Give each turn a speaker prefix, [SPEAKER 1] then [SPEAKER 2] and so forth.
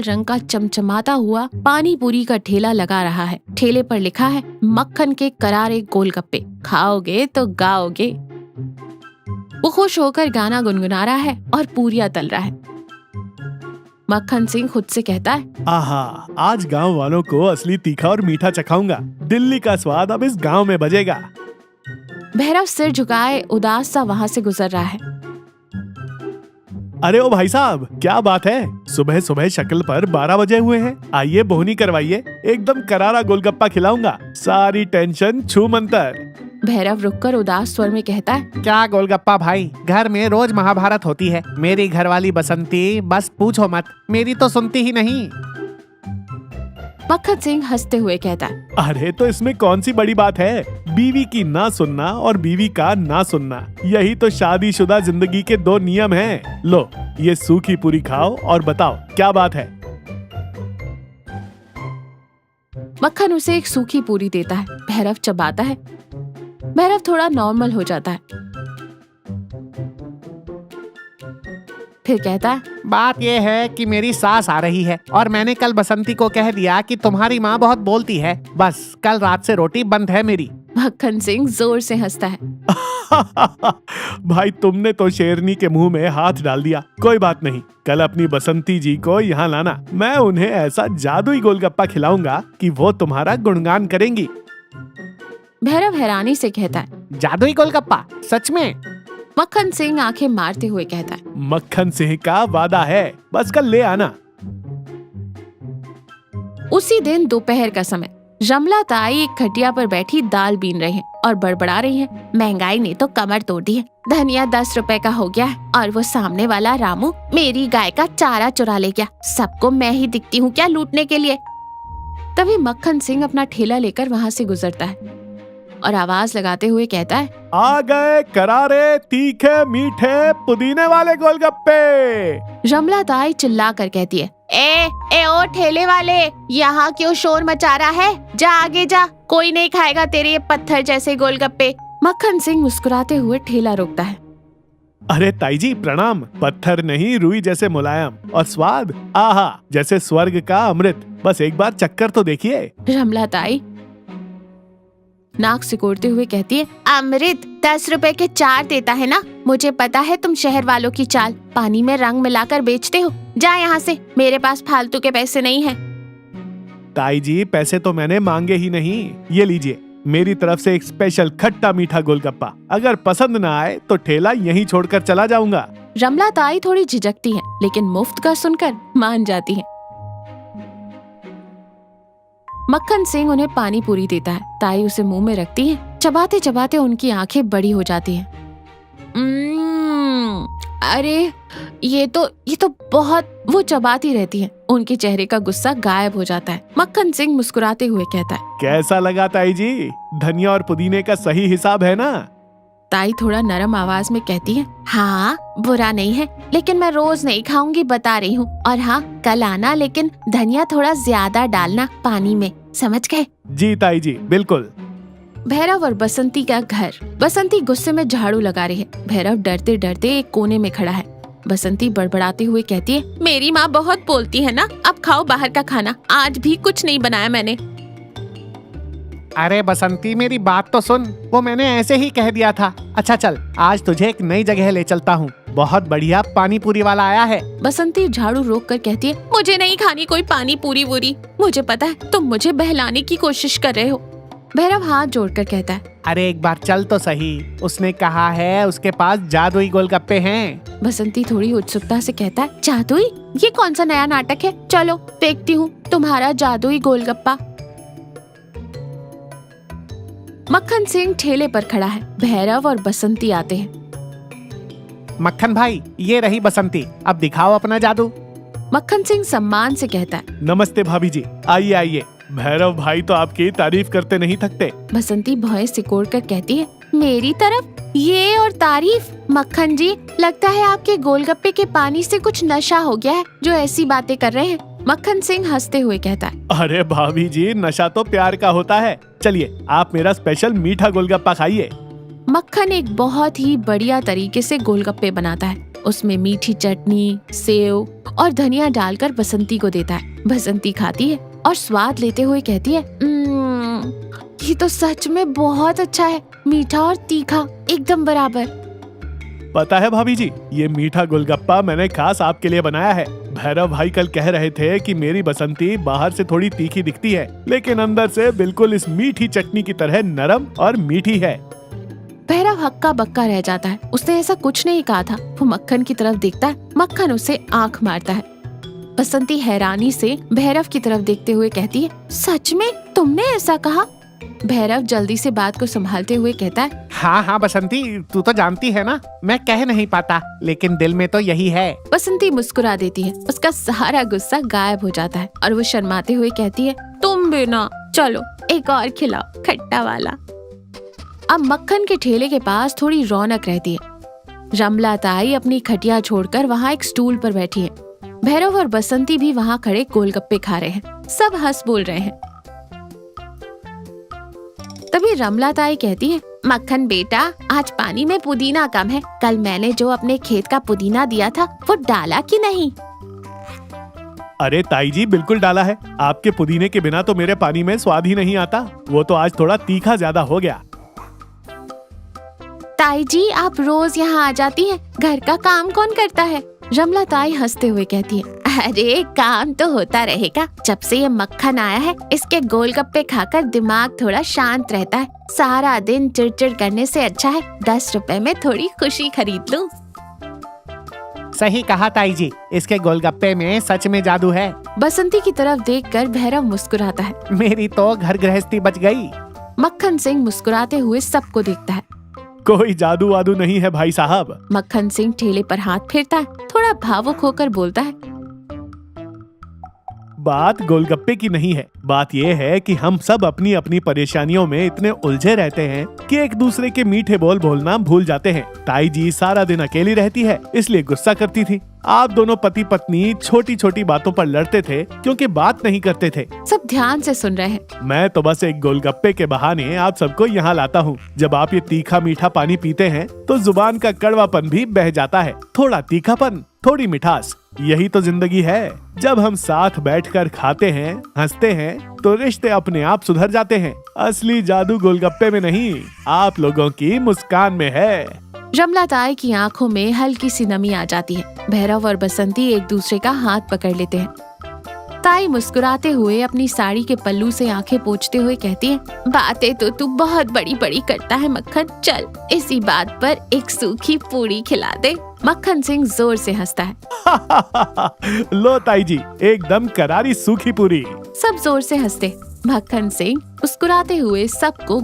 [SPEAKER 1] रंग का चमचमाता हुआ पानी पूरी का ठेला लगा रहा है। ठेले पर लिखा है मक्खन के करारे गोलगप्पे, खाओगे तो गाओगे। वो खुश होकर गाना गुनगुना रहा है और पूरियां तल रहा है। मक्खन सिंह खुद से कहता है,
[SPEAKER 2] आहा, आज गांव वालों को असली तीखा और मीठा चखाऊंगा। दिल्ली का स्वाद अब इस गांव में बजेगा।
[SPEAKER 1] भैरव सिर झुकाए उदास सा वहाँ से गुजर रहा है।
[SPEAKER 2] अरे ओ भाई साहब, क्या बात है? सुबह सुबह शक्ल पर 12 बजे हुए हैं। आइए बोहनी करवाइए, एकदम करारा गोलगप्पा खिलाऊंगा। सारी टेंशन छू मंतर।
[SPEAKER 1] भैरव रुककर उदास स्वर में कहता है,
[SPEAKER 3] क्या गोलगप्पा भाई, घर में रोज महाभारत होती है। मेरी घरवाली बसंती बस पूछो मत, मेरी तो सुनती ही नहीं।
[SPEAKER 1] मक्खन सिंह हंसते हुए कहता है,
[SPEAKER 2] अरे तो इसमें कौन सी बड़ी बात है? बीवी की ना सुनना और बीवी का ना सुनना, यही तो शादीशुदा जिंदगी के 2 नियम हैं। लो, ये सूखी पूरी खाओ और बताओ क्या बात है।
[SPEAKER 1] मक्खन उसे एक सूखी पूरी देता है। भैरव चबाता है। भैरव थोड़ा नॉर्मल हो जाता है। फिर कहता है,
[SPEAKER 3] बात यह है कि मेरी सास आ रही है और मैंने कल बसंती को कह दिया कि तुम्हारी माँ बहुत बोलती है। बस कल रात से रोटी बंद है मेरी।
[SPEAKER 1] मक्खन सिंह जोर से हंसता है।
[SPEAKER 2] भाई तुमने तो शेरनी के मुंह में हाथ डाल दिया। कोई बात नहीं, कल अपनी बसंती जी को यहाँ लाना। मैं उन्हें ऐसा जादुई गोलगप्पा खिलाऊंगा कि वो तुम्हारा गुणगान करेंगी।
[SPEAKER 1] भैरव हैरानी से कहता है,
[SPEAKER 3] जादुई गोलगप्पा, सच में?
[SPEAKER 1] मक्खन सिंह आंखें मारते हुए कहता है,
[SPEAKER 2] मक्खन सिंह का वादा है, बस कल ले आना।
[SPEAKER 1] उसी दिन दोपहर का समय रमला ताई एक खटिया पर बैठी दाल बीन रही है और बड़बड़ा रही है, महंगाई ने तो कमर तोड़ दी है। धनिया 10 रुपए का हो गया है और वो सामने वाला रामू मेरी गाय का चारा चुरा ले गया। सबको मैं ही दिखती हूँ क्या लूटने के लिए? तभी मक्खन सिंह अपना ठेला लेकर वहाँ से गुजरता है और आवाज लगाते हुए कहता है,
[SPEAKER 2] आ गए करारे तीखे मीठे पुदीने वाले गोलगप्पे।
[SPEAKER 1] रमला ताई चिल्ला कर कहती है, ए ओ ठेले वाले, यहाँ क्यों शोर मचा रहा है? जा आगे जा, कोई नहीं खाएगा तेरे ये पत्थर जैसे गोलगप्पे। मक्खन सिंह मुस्कुराते हुए ठेला रोकता है।
[SPEAKER 2] अरे ताई जी प्रणाम। पत्थर नहीं, रुई जैसे मुलायम और स्वाद आहा जैसे स्वर्ग का अमृत। बस एक बार चक्कर तो देखिए।
[SPEAKER 1] रमला ताई नाक सिकोड़ते हुए कहती है, अमृत 10 रुपए के 4 देता है ना? मुझे पता है तुम शहर वालों की चाल, पानी में रंग मिलाकर बेचते हो। जा यहाँ से, मेरे पास फालतू के पैसे नहीं हैं।
[SPEAKER 2] ताई जी पैसे तो मैंने मांगे ही नहीं। ये लीजिए, मेरी तरफ से एक स्पेशल खट्टा मीठा गोलगप्पा। अगर पसंद ना आए तो ठेला यहीं छोड़कर चला जाऊंगा।
[SPEAKER 1] रमला ताई थोड़ी झिझकती है, लेकिन मुफ्त का सुनकर मान जाती है। मक्खन सिंह उन्हें पानी पूरी देता है। ताई उसे मुंह में रखती है। चबाते चबाते उनकी आंखें बड़ी हो जाती हैं। अरे ये तो बहुत। वो चबाती रहती है। उनके चेहरे का गुस्सा गायब हो जाता है। मक्खन सिंह मुस्कुराते हुए कहता है,
[SPEAKER 2] कैसा लगा ताई जी? धनिया और पुदीने का सही हिसाब है ना?
[SPEAKER 1] ताई थोड़ा नरम आवाज में कहती है, हाँ बुरा नहीं है, लेकिन मैं रोज नहीं खाऊंगी, बता रही हूँ। और हाँ कल आना, लेकिन धनिया थोड़ा ज्यादा डालना पानी में, समझ गए?
[SPEAKER 2] जी ताई जी, बिल्कुल।
[SPEAKER 1] भैरव और बसंती का घर। बसंती गुस्से में झाड़ू लगा रही है। भैरव डरते डरते एक कोने में खड़ा है। बसंती बड़बड़ाते हुए कहती है, मेरी माँ बहुत बोलती है ना, अब खाओ बाहर का खाना, आज भी कुछ नहीं बनाया मैंने।
[SPEAKER 3] अरे बसंती मेरी बात तो सुन, वो मैंने ऐसे ही कह दिया था। अच्छा चल, आज तुझे एक नई जगह ले चलता हूँ। बहुत बढ़िया पानी पूरी वाला आया है।
[SPEAKER 1] बसंती झाड़ू रोक कर कहती है, मुझे नहीं खानी कोई पानी पूरी वूरी। मुझे पता है तुम मुझे बहलाने की कोशिश कर रहे हो। भैरव हाथ जोड़कर कहता है,
[SPEAKER 3] अरे एक बार चल तो सही, उसने कहा है उसके पास जादुई गोलगप्पे हैं।
[SPEAKER 1] बसंती थोड़ी उत्सुकता से कहता है, जादुई? ये कौन सा नया नाटक है? चलो देखती हूँ तुम्हारा जादुई गोलगप्पा। मक्खन सिंह ठेले पर खड़ा है। भैरव और बसंती आते हैं।
[SPEAKER 3] मक्खन भाई, ये रही बसंती, अब दिखाओ अपना जादू।
[SPEAKER 1] मक्खन सिंह सम्मान से कहता है,
[SPEAKER 2] नमस्ते भाभी जी, आइए आइए। भैरव भाई तो आपकी तारीफ करते नहीं थकते।
[SPEAKER 1] बसंती भौं सिकोड़ कर कहती है, मेरी तरफ ये और तारीफ? मक्खन जी, लगता है आपके गोलगप्पे के पानी से कुछ नशा हो गया है जो ऐसी बातें कर रहे हैं। मक्खन सिंह हंसते हुए कहता है,
[SPEAKER 2] अरे भाभी जी, नशा तो प्यार का होता है। चलिए आप मेरा स्पेशल मीठा गोलगप्पा खाइए।
[SPEAKER 1] मक्खन एक बहुत ही बढ़िया तरीके से गोलगप्पे बनाता है। उसमें मीठी चटनी, सेव और धनिया डालकर बसंती को देता है। बसंती खाती है और स्वाद लेते हुए कहती है, ये तो सच में बहुत अच्छा है, मीठा और तीखा एकदम बराबर।
[SPEAKER 2] पता है भाभी जी, ये मीठा गोलगप्पा मैंने खास आपके लिए बनाया है। भैरव भाई कल कह रहे थे कि मेरी बसंती बाहर से थोड़ी तीखी दिखती है, लेकिन अंदर से बिल्कुल इस मीठी चटनी की तरह नरम और मीठी है।
[SPEAKER 1] भैरव हक्का बक्का रह जाता है। उसने ऐसा कुछ नहीं कहा था। वो मक्खन की तरफ देखता है। मक्खन उसे आंख मारता है। बसंती हैरानी से भैरव की तरफ देखते हुए कहती है, सच में तुमने ऐसा कहा? भैरव जल्दी से बात को संभालते हुए कहता है,
[SPEAKER 3] हाँ बसंती, तू तो जानती है ना, मैं कह नहीं पाता, लेकिन दिल में तो यही है।
[SPEAKER 1] बसंती मुस्कुरा देती है। उसका सारा गुस्सा गायब हो जाता है और वो शर्माते हुए कहती है, तुम भी ना, चलो एक और खिलाओ खट्टा वाला। अब मक्खन के ठेले के पास थोड़ी रौनक रहती है। रमला ताई अपनी खटिया छोड़कर वहाँ एक स्टूल पर बैठी है। भैरव और बसंती भी वहाँ खड़े गोलगप्पे खा रहे हैं। सब हंस बोल रहे हैं। तभी रमला ताई कहती है, मक्खन बेटा, आज पानी में पुदीना कम है। कल मैंने जो अपने खेत का पुदीना दिया था वो डाला कि नहीं?
[SPEAKER 2] अरे ताई जी, बिल्कुल डाला है। आपके पुदीने के बिना तो मेरे पानी में स्वाद ही नहीं आता। वो तो आज थोड़ा तीखा ज्यादा हो गया।
[SPEAKER 1] ताई जी, आप रोज यहाँ आ जाती हैं। घर का काम कौन करता है? रमला ताई हंसते हुए कहती है, अरे काम तो होता रहेगा। जब से ये मक्खन आया है, इसके गोलगप्पे खाकर दिमाग थोड़ा शांत रहता है। सारा दिन चिड़चिड़ करने से अच्छा है 10 रुपए में थोड़ी खुशी खरीद लूं।
[SPEAKER 3] सही कहा ताई जी, इसके गोलगप्पे में सच में जादू है।
[SPEAKER 1] बसंती की तरफ देखकर भैरव मुस्कुराता है।
[SPEAKER 3] मेरी तो घर गृहस्थी बच गई।
[SPEAKER 1] मक्खन सिंह मुस्कुराते हुए सबको देखता है।
[SPEAKER 2] कोई जादू वादू नहीं है भाई साहब।
[SPEAKER 1] मक्खन सिंह ठेले पर हाथ फेरता है। थोड़ा भावुक होकर बोलता है,
[SPEAKER 2] बात गोलगप्पे की नहीं है। बात यह है कि हम सब अपनी अपनी परेशानियों में इतने उलझे रहते हैं कि एक दूसरे के मीठे बोल बोलना भूल जाते हैं। ताई जी सारा दिन अकेली रहती है, इसलिए गुस्सा करती थी। आप दोनों पति पत्नी छोटी छोटी बातों पर लड़ते थे क्योंकि बात नहीं करते थे।
[SPEAKER 1] सब ध्यान से सुन रहे हैं।
[SPEAKER 2] मैं तो बस एक गोलगप्पे के बहाने आप सबको यहाँ लाता हूँ। जब आप ये तीखा मीठा पानी पीते हैं तो जुबान का कड़वापन भी बह जाता है। थोड़ा तीखापन, थोड़ी मिठास, यही तो जिंदगी है। जब हम साथ बैठकर खाते हैं, हंसते हैं, तो रिश्ते अपने आप सुधर जाते हैं। असली जादू गोलगप्पे में नहीं, आप लोगों की मुस्कान में है।
[SPEAKER 1] रमला ताई की आंखों में हल्की सी नमी आ जाती है। भैरव और बसंती एक दूसरे का हाथ पकड़ लेते हैं। ताई मुस्कुराते हुए अपनी साड़ी के पल्लू से आंखें पोंछते हुए कहती है, बातें तो तू बहुत बड़ी बड़ी करता है मक्खन। चल इसी बात पर एक सूखी पूरी खिला दे। मक्खन सिंह जोर से हंसता है।
[SPEAKER 2] लो ताई जी, एकदम करारी सूखी पूरी।
[SPEAKER 1] सब जोर से हंसते। मक्खन सिंह मुस्कुराते हुए सबको